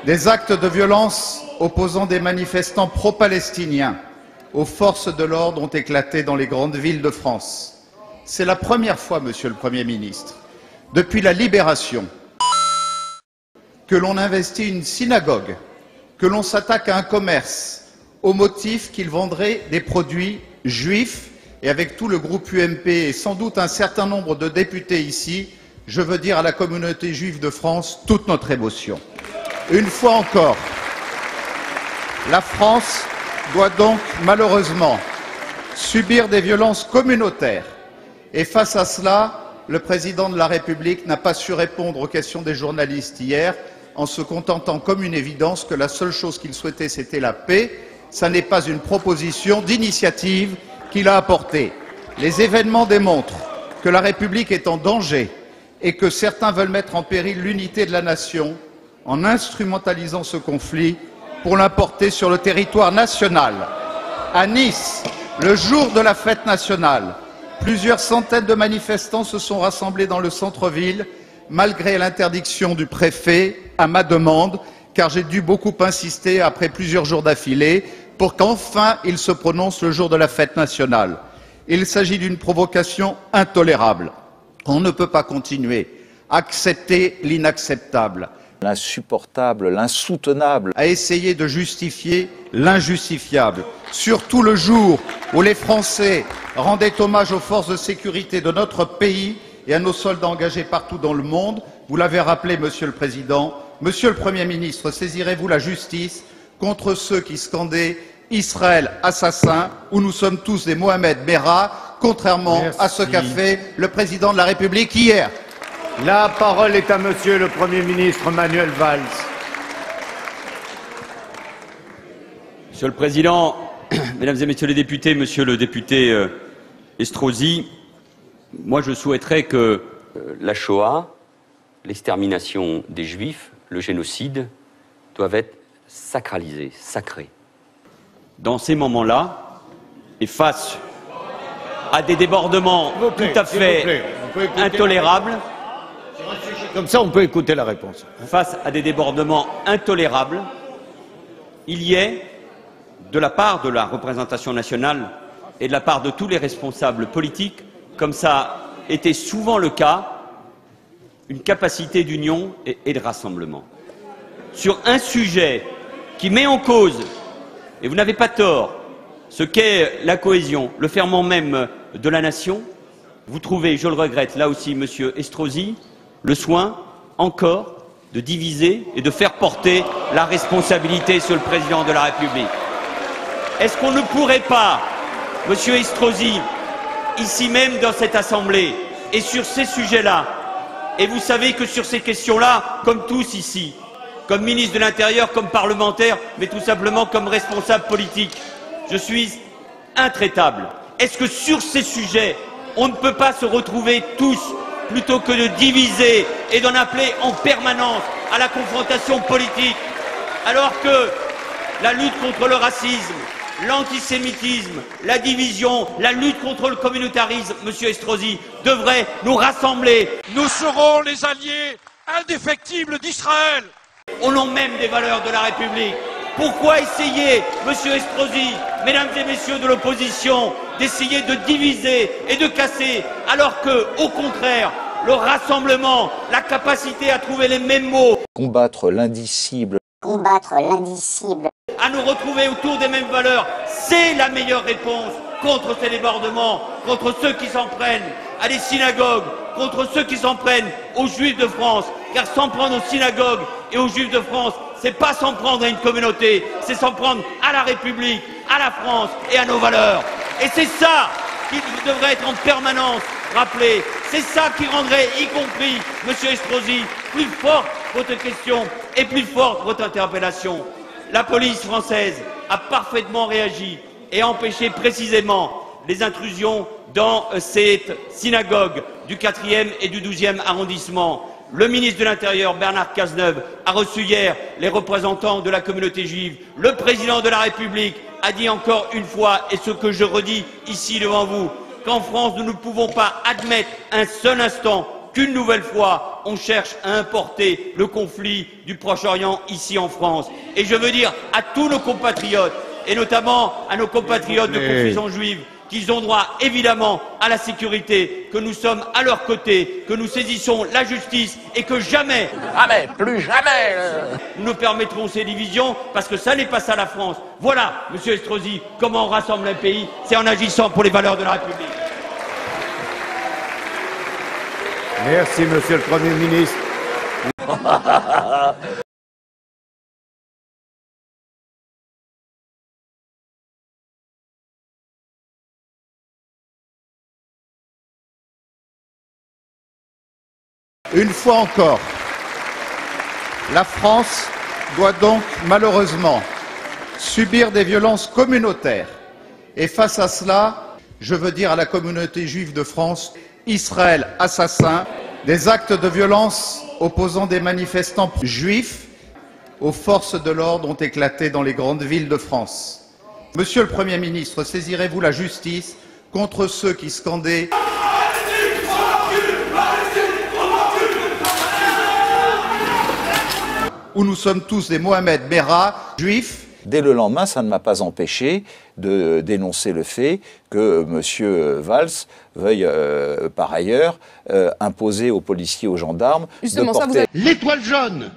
Des actes de violence opposant des manifestants pro-palestiniens aux forces de l'ordre ont éclaté dans les grandes villes de France. C'est la première fois, Monsieur le Premier ministre, depuis la Libération, que l'on investit une synagogue, que l'on s'attaque à un commerce au motif qu'il vendrait des produits juifs, et avec tout le groupe UMP et sans doute un certain nombre de députés ici, je veux dire à la communauté juive de France toute notre émotion. Une fois encore, la France doit donc malheureusement subir des violences communautaires. Et face à cela, le président de la République n'a pas su répondre aux questions des journalistes hier, en se contentant comme une évidence que la seule chose qu'il souhaitait, c'était la paix. Ça n'est pas une proposition d'initiative qu'il a apportée. Les événements démontrent que la République est en danger et que certains veulent mettre en péril l'unité de la nation en instrumentalisant ce conflit pour l'importer sur le territoire national. À Nice, le jour de la fête nationale, plusieurs centaines de manifestants se sont rassemblés dans le centre-ville, malgré l'interdiction du préfet, à ma demande, car j'ai dû beaucoup insister après plusieurs jours d'affilée pour qu'enfin il se prononce le jour de la fête nationale. Il s'agit d'une provocation intolérable. On ne peut pas continuer à accepter l'inacceptable, l'insupportable, l'insoutenable, à essayer de justifier l'injustifiable. Surtout le jour où les Français rendaient hommage aux forces de sécurité de notre pays et à nos soldats engagés partout dans le monde. Vous l'avez rappelé, Monsieur le Président. Monsieur le Premier ministre, saisirez-vous la justice contre ceux qui scandaient « Israël assassin » où nous sommes tous des Mohamed Merah, contrairement à ce qu'a fait le Président de la République hier. La parole est à Monsieur le Premier ministre Manuel Valls. Monsieur le Président, Mesdames et Messieurs les députés, Monsieur le député Estrosi, moi je souhaiterais que la Shoah, l'extermination des Juifs, le génocide, doivent être sacralisés, sacrés. Dans ces moments-là, et face à des débordements tout à fait intolérables, comme ça, on peut écouter la réponse. Face à des débordements intolérables, il y ait, de la part de la représentation nationale et de la part de tous les responsables politiques, comme ça a été souvent le cas, une capacité d'union et de rassemblement. Sur un sujet qui met en cause, et vous n'avez pas tort, ce qu'est la cohésion, le ferment même de la nation, vous trouvez, je le regrette, là aussi, Monsieur Estrosi, le soin, encore, de diviser et de faire porter la responsabilité sur le Président de la République. Est-ce qu'on ne pourrait pas, Monsieur Estrosi, ici même dans cette Assemblée, et sur ces sujets-là, et vous savez que sur ces questions-là, comme tous ici, comme ministre de l'Intérieur, comme parlementaire, mais tout simplement comme responsable politique, je suis intraitable. Est-ce que sur ces sujets, on ne peut pas se retrouver tous, plutôt que de diviser et d'en appeler en permanence à la confrontation politique, alors que la lutte contre le racisme, l'antisémitisme, la division, la lutte contre le communautarisme, Monsieur Estrosi, devrait nous rassembler. Nous serons les alliés indéfectibles d'Israël. Au nom même des valeurs de la République. Pourquoi essayer, Monsieur Estrosi, Mesdames et Messieurs de l'opposition, d'essayer de diviser et de casser, alors que, au contraire, le rassemblement, la capacité à trouver les mêmes mots, combattre l'indicible, à nous retrouver autour des mêmes valeurs, c'est la meilleure réponse contre ces débordements, contre ceux qui s'en prennent à des synagogues, contre ceux qui s'en prennent aux Juifs de France. Car s'en prendre aux synagogues et aux Juifs de France, c'est pas s'en prendre à une communauté, c'est s'en prendre à la République, à la France et à nos valeurs. Et c'est ça qui devrait être en permanence rappelé. C'est ça qui rendrait, y compris, Monsieur Estrosi, plus forte votre question et plus forte votre interpellation. La police française a parfaitement réagi et a empêché précisément les intrusions dans cette synagogue du 4e et du 12e arrondissement. Le ministre de l'Intérieur, Bernard Cazeneuve, a reçu hier les représentants de la communauté juive. Le président de la République a dit encore une fois, et ce que je redis ici devant vous, qu'en France, nous ne pouvons pas admettre un seul instant qu'une nouvelle fois pourquoi on cherche à importer le conflit du Proche-Orient ici en France. Et je veux dire à tous nos compatriotes, et notamment à nos compatriotes de confession juive, qu'ils ont droit évidemment à la sécurité, que nous sommes à leur côté, que nous saisissons la justice et que jamais, plus jamais, nous ne permettrons ces divisions parce que ça n'est pas ça la France. Voilà, Monsieur Estrosi, comment on rassemble un pays, c'est en agissant pour les valeurs de la République. Merci, Monsieur le Premier ministre. Une fois encore, la France doit donc malheureusement subir des violences communautaires. Et face à cela, je veux dire à la communauté juive de France, Israël assassin, des actes de violence opposant des manifestants juifs aux forces de l'ordre ont éclaté dans les grandes villes de France. Monsieur le Premier ministre, saisirez-vous la justice contre ceux qui scandaient où nous sommes tous des Mohamed Merah, juifs. Dès le lendemain, ça ne m'a pas empêché de dénoncer le fait que M. Valls veuille par ailleurs imposer aux policiers, aux gendarmes Justement, de porter... ça, vous avez... L'étoile jaune.